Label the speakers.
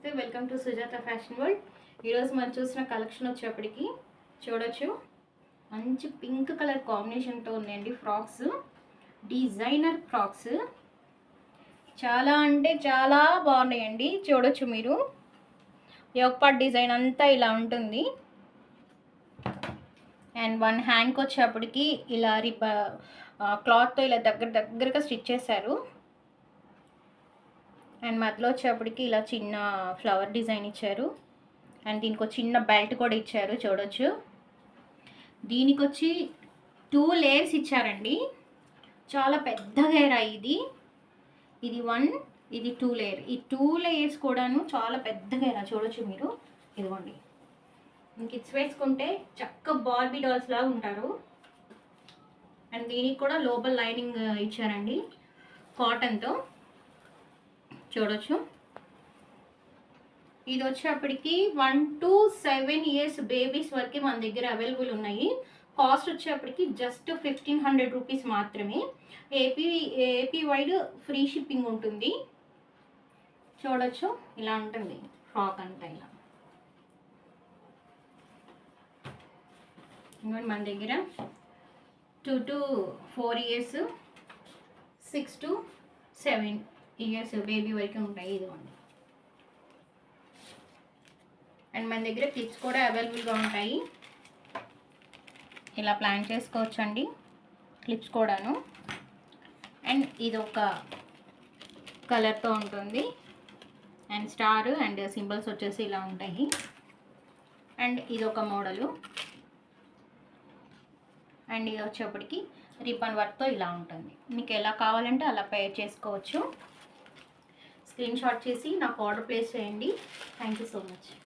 Speaker 1: నమస్తే, welcome to Sujatha fashion world. ఈరోజు మనం చూసిన కలెక్షన్ వచ్చేప్పటికి చూడొచ్చు, మంచి పింక్ కలర్ కాంబినేషన్తో ఉన్నాయండి ఫ్రాక్స్, డిజైనర్ ఫ్రాక్స్. చాలా అంటే చాలా బాగున్నాయండి. చూడొచ్చు మీరు, యోక్ పార్ట్ డిజైన్ అంతా ఇలా ఉంటుంది. అండ్ వన్ హ్యాండ్కి వచ్చేప్పటికి ఇలా క్లాత్తో ఇలా దగ్గరగా స్టిచ్ చేశారు. అండ్ మధ్యలో వచ్చేప్పటికి ఇలా చిన్న ఫ్లవర్ డిజైన్ ఇచ్చారు. అండ్ దీనికి ఒక చిన్న బెల్ట్ కూడా ఇచ్చారు. చూడొచ్చు, దీనికి వచ్చి 2 లేయర్స్ ఇచ్చారండి. చాలా పెద్ద గేరా ఇది 1, ఇది 2 లేయర్. ఈ 2 లేయర్స్ కూడాను చాలా పెద్ద గేరా. చూడొచ్చు మీరు, ఇదిగోండి. కిడ్స్ వేసుకుంటే చక్క బార్బీ డాల్స్ లాగా ఉంటారు. అండ్ దీనికి కూడా లోపల లైనింగ్ ఇచ్చారండి కాటన్తో. చూడొచ్చు, ఇది వచ్చేప్పటికి 1 to 7 years బేబీస్ వరకు మన దగ్గర అవైలబుల్ ఉన్నాయి. కాస్ట్ వచ్చేప్పటికి జస్ట్ 1500 రూపీస్ మాత్రమే. ఏపీ వైడ్ ఫ్రీ షిప్పింగ్ ఉంటుంది. చూడొచ్చు, ఇలా ఉంటుంది ఫ్రాక్ అంతా. ఇలా మన దగ్గర 2 to 4 years, 6 to 7 years baby వరకు ఉంటాయి. ఇదిగోండి. అండ్ మన దగ్గర క్లిప్స్ కూడా అవైలబుల్గా ఉంటాయి. ఇలా ప్లాన్ చేసుకోవచ్చండి క్లిప్స్ కూడాను. అండ్ ఇది ఒక కలర్తో ఉంటుంది. అండ్ స్టార్ అండ్ సింబల్స్ వచ్చేసి ఇలా ఉంటాయి. అండ్ ఇది ఒక మోడలు. అండ్ ఇది వచ్చేప్పటికి రిబ్బన్ వర్క్తో ఇలా ఉంటుంది. మీకు ఎలా కావాలంటే అలా పేర్ చేసుకోవచ్చు. స్క్రీన్ షాట్ చేసి నాకు ఆర్డర్ ప్లేస్ చేయండి. Thank you so much.